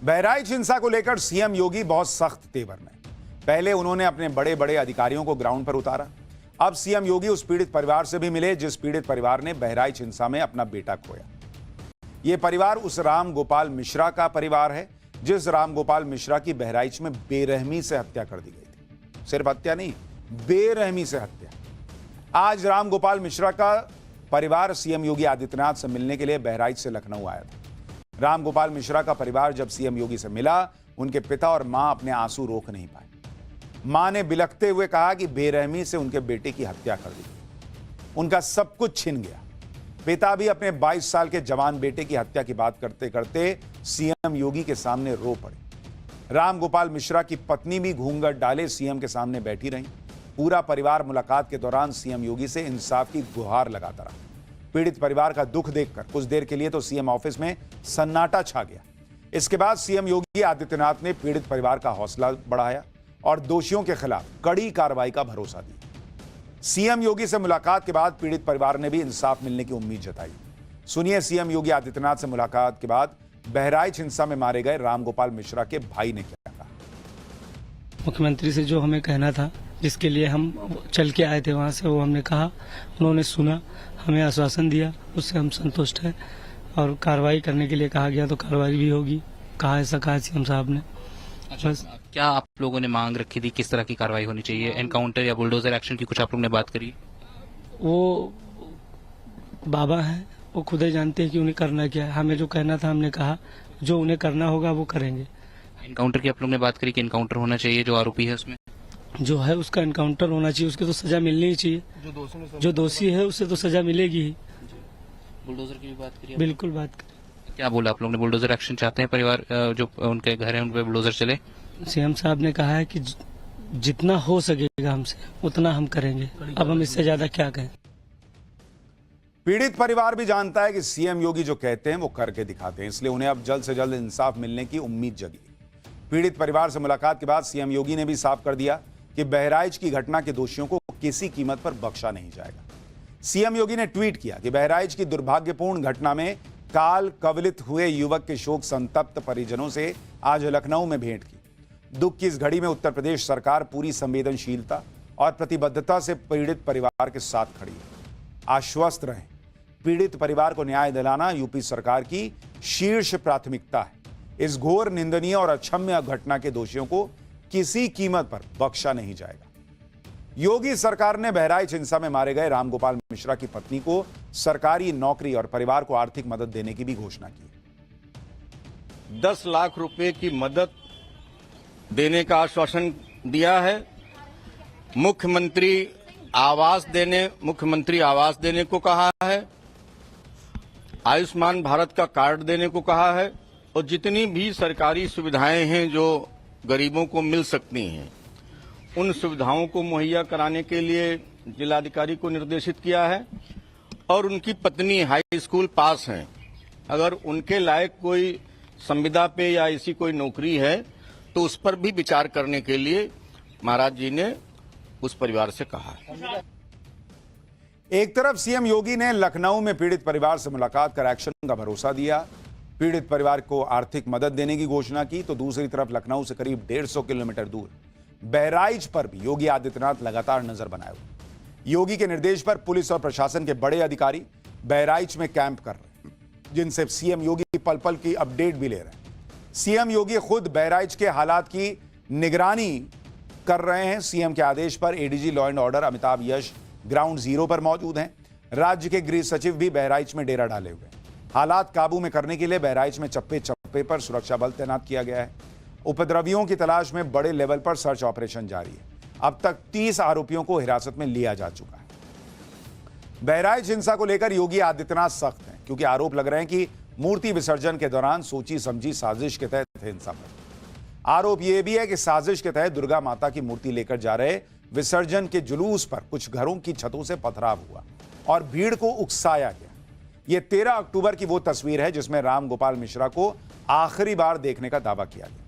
बहराइच हिंसा को लेकर सीएम योगी बहुत सख्त तेवर में। पहले उन्होंने अपने बड़े बड़े अधिकारियों को ग्राउंड पर उतारा। अब सीएम योगी उस पीड़ित परिवार से भी मिले जिस पीड़ित परिवार ने बहराइच हिंसा में अपना बेटा खोया। यह परिवार उस राम गोपाल मिश्रा का परिवार है जिस राम गोपाल मिश्रा की बहराइच में बेरहमी से हत्या कर दी गई थी। सिर्फ हत्या नहीं, बेरहमी से हत्या। आज राम गोपाल मिश्रा का परिवार सीएम योगी आदित्यनाथ से मिलने के लिए बहराइच से लखनऊ आया था। राम गोपाल मिश्रा का परिवार जब सीएम योगी से मिला, उनके पिता और मां अपने आंसू रोक नहीं पाए। मां ने बिलखते हुए कहा कि बेरहमी से उनके बेटे की हत्या कर दी, उनका सब कुछ छिन गया। पिता भी अपने 22 साल के जवान बेटे की हत्या की बात करते करते सीएम योगी के सामने रो पड़े। राम गोपाल मिश्रा की पत्नी भी घूंघट डाले सीएम के सामने बैठी रही। पूरा परिवार मुलाकात के दौरान सीएम योगी से इंसाफ की गुहार लगाता रहा। पीड़ित परिवार का दुख देखकर कुछ देर के लिए तो सीएम ऑफिस में सन्नाटा छा गया। इसके बाद सीएम योगी आदित्यनाथ ने पीड़ित परिवार का हौसला बढ़ाया और दोषियों के खिलाफ कड़ी कार्रवाई का भरोसा दिया। सीएम योगी से मुलाकात के बाद पीड़ित परिवार ने भी इंसाफ मिलने की उम्मीद जताई। सुनिए सीएम योगी आदित्यनाथ से मुलाकात के बाद बहराइच हिंसा में मारे गए राम गोपाल मिश्रा के भाई ने क्या कहा। मुख्यमंत्री से जो हमें कहना था, जिसके लिए हम चल के आए थे वहाँ से, वो हमने कहा, उन्होंने सुना, हमें आश्वासन दिया, उससे हम संतुष्ट हैं। और कार्रवाई करने के लिए कहा गया तो कार्रवाई भी होगी, कहा ऐसा कहा सीएम साहब ने। अच्छा, बस क्या आप लोगों ने मांग रखी थी, किस तरह की कार्रवाई होनी चाहिए? एनकाउंटर या बुलडोजर एक्शन की कुछ आप लोगों ने बात करी? वो बाबा हैं, वो खुद ही जानते हैं कि उन्हें करना क्या है। हमें जो कहना था हमने कहा, जो उन्हें करना होगा वो करेंगे। एनकाउंटर की आप लोगों ने बात करी कि एनकाउंटर होना चाहिए, जो आरोपी है उसमें जो है उसका एनकाउंटर होना चाहिए, उसके तो सजा मिलनी ही चाहिए। जो दोषी है उससे तो सजा मिलेगी ही। बुलडोजर की भी बात करी? बिल्कुल बात करें। क्या बोला आप लोगों ने? बुलडोजर एक्शन चाहते हैं परिवार, जो उनके घर है उन पे बुलडोजर चले? सीएम साहब ने कहा है कि जितना हो सकेगा हमसे उतना हम करेंगे। अब हम इससे ज्यादा क्या कहें। पीड़ित परिवार भी जानता है कि सीएम योगी जो कहते हैं वो करके दिखाते हैं, इसलिए उन्हें अब जल्द से जल्द इंसाफ मिलने की उम्मीद जगी। पीड़ित परिवार से मुलाकात के बाद सीएम योगी ने भी साफ कर दिया कि बहराइच की घटना के दोषियों को किसी कीमत पर बख्शा नहीं जाएगा। सीएम योगी ने ट्वीट किया कि बहराइच की दुर्भाग्यपूर्ण घटना में काल कवलित हुए युवक के शोक संतप्त परिजनों से आज लखनऊ में भेंट की। दुख की इस घड़ी में उत्तर प्रदेश सरकार पूरी संवेदनशीलता और प्रतिबद्धता से पीड़ित परिवार के साथ खड़ी है। आश्वस्त रहें, पीड़ित परिवार को न्याय दिलाना यूपी सरकार की शीर्ष प्राथमिकता है। इस घोर, निंदनीय और अक्षम्य घटना के दोषियों को किसी कीमत पर बख्शा नहीं जाएगा। योगी सरकार ने बहराइच हिंसा में मारे गए राम गोपाल मिश्रा की पत्नी को सरकारी नौकरी और परिवार को आर्थिक मदद देने की भी घोषणा की। 10 लाख रुपए की मदद देने का आश्वासन दिया है। मुख्यमंत्री आवास देने को कहा है। आयुष्मान भारत का कार्ड देने को कहा है और जितनी भी सरकारी सुविधाएं हैं जो गरीबों को मिल सकती हैं, उन सुविधाओं को मुहैया कराने के लिए जिलाधिकारी को निर्देशित किया है। और उनकी पत्नी हाई स्कूल पास हैं, अगर उनके लायक कोई संविदा पे या ऐसी कोई नौकरी है तो उस पर भी विचार करने के लिए महाराज जी ने उस परिवार से कहा है। एक तरफ सीएम योगी ने लखनऊ में पीड़ित परिवार से मुलाकात कर एक्शन का भरोसा दिया, पीड़ित परिवार को आर्थिक मदद देने की घोषणा की, तो दूसरी तरफ लखनऊ से करीब 150 किलोमीटर दूर बहराइच पर भी योगी आदित्यनाथ लगातार नजर बनाए हुए। योगी के निर्देश पर पुलिस और प्रशासन के बड़े अधिकारी बहराइच में कैंप कर रहे हैं, जिनसे सीएम योगी पल पल की अपडेट भी ले रहे हैं। सीएम योगी खुद बहराइच के हालात की निगरानी कर रहे हैं। सीएम के आदेश पर ADG law and order Amitabh Yash ground zero पर मौजूद हैं। राज्य के गृह सचिव भी बहराइच में डेरा डाले हुए हैं। हालात काबू में करने के लिए बहराइच में चप्पे चप्पे पर सुरक्षा बल तैनात किया गया है। उपद्रवियों की तलाश में बड़े लेवल पर सर्च ऑपरेशन जारी है। अब तक 30 आरोपियों को हिरासत में लिया जा चुका है। बहराइच हिंसा को लेकर योगी आदित्यनाथ सख्त हैं, क्योंकि आरोप लग रहे हैं कि मूर्ति विसर्जन के दौरान सोची समझी साजिश के तहत हिंसा पर। आरोप यह भी है कि साजिश के तहत दुर्गा माता की मूर्ति लेकर जा रहे विसर्जन के जुलूस पर कुछ घरों की छतों से पथराव हुआ और भीड़ को उकसाया गया। यह 13 अक्टूबर की वो तस्वीर है जिसमें राम गोपाल मिश्रा को आखिरी बार देखने का दावा किया गया।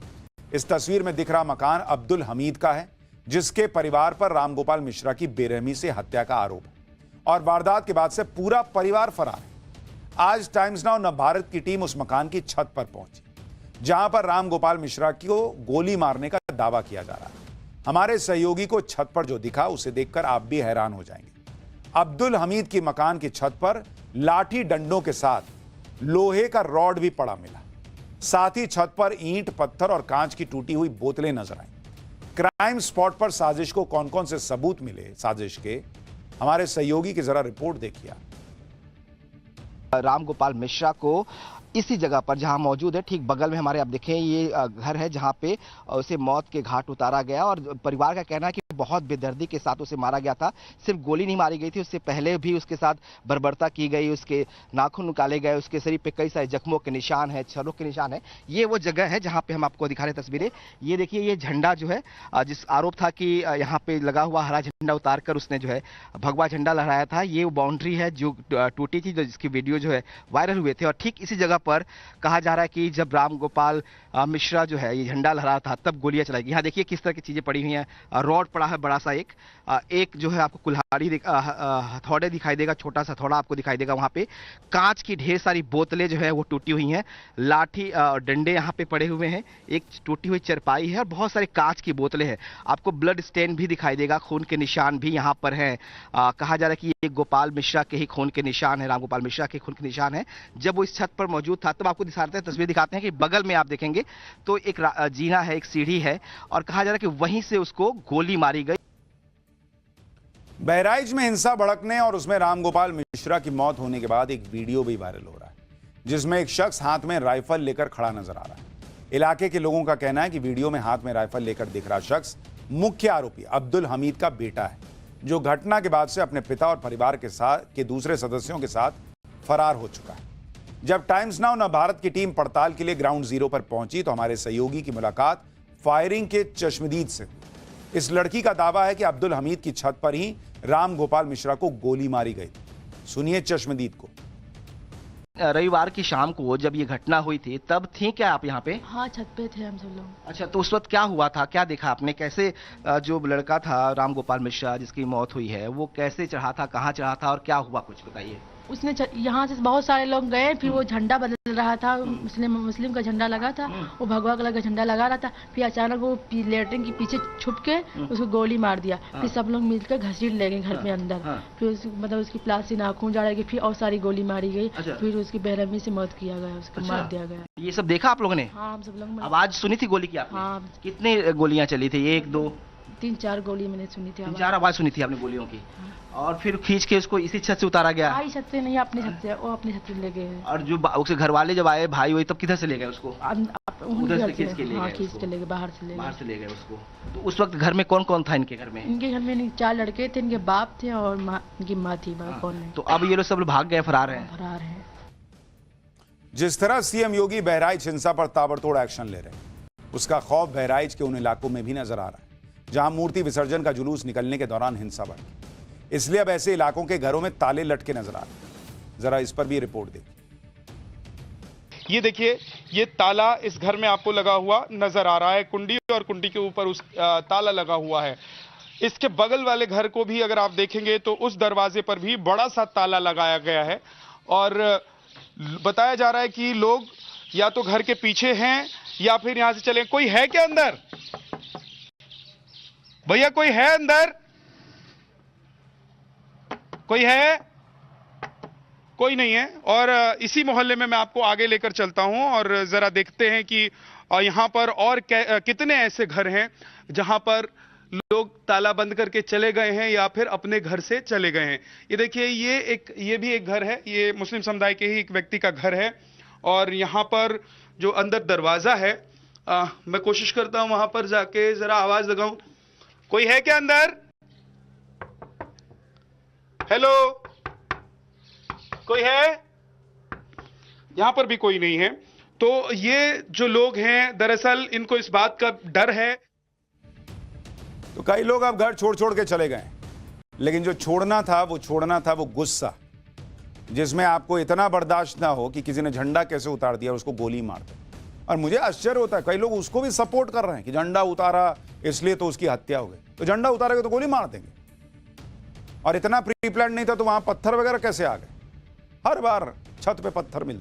इस तस्वीर में दिख रहा मकान अब्दुल हमीद का है, जिसके परिवार पर राम गोपाल मिश्रा की बेरहमी से हत्या का आरोप है और वारदात के बाद से पूरा परिवार फरार है। आज टाइम्स नाउ नवभारत की टीम उस मकान की छत पर पहुंची। जहां पर राम गोपाल मिश्रा को गोली मारने का दावा किया जा रहा है। हमारे सहयोगी को छत पर जो दिखा उसे देखकर आप भी हैरान हो जाएंगे। अब्दुल हमीद की मकान की छत पर लाठी डंडों के साथ लोहे का रॉड भी पड़ा मिला। साथ ही छत पर ईंट, पत्थर और कांच की टूटी हुई बोतलें नजर आई। क्राइम स्पॉट पर साजिश को कौन कौन से सबूत मिले साजिश के, हमारे सहयोगी की जरा रिपोर्ट देखिए। राम गोपाल मिश्रा को इसी जगह पर जहां मौजूद है, ठीक बगल में हमारे आप देखें ये घर है जहां पे उसे मौत के घाट उतारा गया। और परिवार का कहना है कि बहुत बेदर्दी के साथ उसे मारा गया था। सिर्फ गोली नहीं मारी गई थी, उससे पहले भी उसके साथ बर्बरता की गई, उसके नाखून निकाले गए, उसके शरीर पे कई सारे जख्मों के निशान है, छरों के निशान है। ये वो जगह है जहां पे हम आपको दिखा रहे हैं तस्वीरें। ये देखिए, ये झंडा जो है, जिस आरोप था कि यहाँ पे लगा हुआ हरा झंडा उतार कर उसने जो है भगवा झंडा लहराया था, ये वो बाउंड्री है जो टूटी थी, जिसकी वीडियो जो है वायरल हुए थे। और ठीक इसी जगह पर कहा जा रहा है कि जब राम गोपाल मिश्रा जो है ये झंडा लहरा था तब गोलियां चलाई गई। यहाँ देखिए किस तरह की चीजें पड़ी हुई हैं। रॉड पड़ा है बड़ा सा, एक जो है आपको कुल्हाड़ी हथौड़े दिखाई देगा, छोटा सा हथौड़ा आपको दिखाई देगा। वहां पे कांच की ढेर सारी बोतलें जो है वो टूटी हुई हैं, लाठी डंडे यहाँ पे पड़े हुए हैं, एक टूटी हुई चरपाई है और बहुत सारे कांच की बोतलें हैं। आपको ब्लड स्टेन भी दिखाई देगा, खून के निशान भी यहाँ पर हैं। कहा जा रहा है कि ये गोपाल मिश्रा के ही खून के निशान है, राम गोपाल मिश्रा के खून के निशान है। जब वो इस छत पर मौजूद था तब आपको दिखाते हैं, तस्वीर दिखाते हैं कि बगल में आप देखेंगे तो एक जीना है, एक सीढ़ी है और कहा जा रहा है कि वहीं से उसको गोली मारी गई। बहराइच में हिंसा भड़कने और उसमें रामगोपाल मिश्रा की मौत होने के बाद एक वीडियो भी वायरल हो रहा है, जिसमें एक शख्स हाथ में राइफल लेकर खड़ा नजर आ रहा है। इलाके के लोगों का कहना है कि वीडियो में हाथ में राइफल लेकर दिख रहा शख्स मुख्य आरोपी अब्दुल हमीद का बेटा है, जो घटना के बाद से अपने पिता और परिवार के दूसरे सदस्यों के साथ फरार हो चुका है। जब टाइम्स नाउ न भारत की टीम पड़ताल के लिए ग्राउंड जीरो पर पहुंची तो हमारे सहयोगी की मुलाकात फायरिंग के चश्मदीद से। इस लड़की का दावा है कि अब्दुल हमीद की छत पर ही राम गोपाल मिश्रा को गोली मारी गई। सुनिए चश्मदीद को। रविवार की शाम को जब ये घटना हुई थी तब थी क्या आप यहाँ पे? हाँ, छत पे थे हम सब लोग। अच्छा, तो उस वक्त क्या हुआ था, क्या देखा आपने? कैसे जो लड़का था राम गोपाल मिश्रा जिसकी मौत हुई है वो कैसे चढ़ा था, कहाँ चढ़ा था और क्या हुआ, कुछ बताइए। उसने यहाँ से बहुत सारे लोग गए, फिर वो झंडा बदल रहा था, मुस्लिम का झंडा लगा था, वो भगवा कलर का झंडा लगा रहा था। फिर अचानक वो लेटरिन के पीछे छुप के उसको गोली मार दिया। फिर सब लोग मिलकर घसीट ले गए घर में अंदर। फिर मतलब उसकी प्लास्टिक नाखून जा रही, फिर और सारी गोली मारी गई। फिर उसकी बेरहमी से मौत किया गया, उसको मार दिया गया। ये सब देखा आप लोगों ने? हाँ, हम सब लोग। आवाज सुनी थी गोली की आपने? हाँ। कितने गोलियां चली थी? 1 2 3 4 गोली मैंने सुनी थी। 3 4 आवाज सुनी थी आपने गोलियों की? और फिर खींच के उसको इसी छत से उतारा गया? छत से नहीं, अपनी छत से, वो अपनी छत से ले गए। और जो उसके घर वाले जब आए, भाई वही, तब किधर से ले गए उसको? उधर से खींच के ले गए? हाँ, खींच के ले गए, बाहर से ले गए उसको। तो उस वक्त घर में कौन कौन था इनके घर में? इनके घर में 4 लड़के थे, इनके बाप थे और इनकी माँ थी। कौन है? तो अब ये लोग सब भाग गए, फरार हैं? फरार हैं। जिस तरह सीएम योगी बहराइच हिंसा पर ताबड़तोड़ एक्शन ले रहे हैं, उसका खौफ बहराइच के उन इलाकों में भी नजर आ रहा है जहां मूर्ति विसर्जन का जुलूस निकलने के दौरान हिंसा बढ़ी। इसलिए अब ऐसे इलाकों के घरों में ताले लटके नजर आ रहे हैं। जरा इस पर भी रिपोर्ट देखिए। ये देखिए, ये ताला इस घर में आपको लगा हुआ नजर आ रहा है, कुंडी और कुंडी के ऊपर उस ताला लगा हुआ है। इसके बगल वाले घर को भी अगर आप देखेंगे तो उस दरवाजे पर भी बड़ा सा ताला लगाया गया है और बताया जा रहा है कि लोग या तो घर के पीछे हैं या फिर यहां से चले। कोई है क्या अंदर? भैया कोई है अंदर? कोई है? कोई नहीं है। और इसी मोहल्ले में मैं आपको आगे लेकर चलता हूं और जरा देखते हैं कि यहां पर और कितने ऐसे घर हैं जहां पर लोग ताला बंद करके चले गए हैं या फिर अपने घर से चले गए हैं। ये देखिए, ये भी एक घर है, ये मुस्लिम समुदाय के ही एक व्यक्ति का घर है और यहां पर जो अंदर दरवाजा है, मैं कोशिश करता हूं वहां पर जाके जरा आवाज लगाऊं। कोई है क्या अंदर? हेलो, कोई है? यहां पर भी कोई नहीं है। तो ये जो लोग हैं दरअसल इनको इस बात का डर है। तो कई लोग अब घर छोड़ छोड़ के चले गए, लेकिन जो छोड़ना था वो गुस्सा, जिसमें आपको इतना बर्दाश्त ना हो कि किसी ने झंडा कैसे उतार दिया और उसको गोली मार दी। और मुझे आश्चर्य होता है, कई लोग उसको भी सपोर्ट कर रहे हैं कि झंडा उतारा इसलिए तो उसकी हत्या हो गई। तो झंडा उतारेंगे तो गोली मार देंगे, और इतना प्री प्लान नहीं था तो वहां पत्थर वगैरह कैसे आ गए? हर बार छत पे पत्थर मिलते।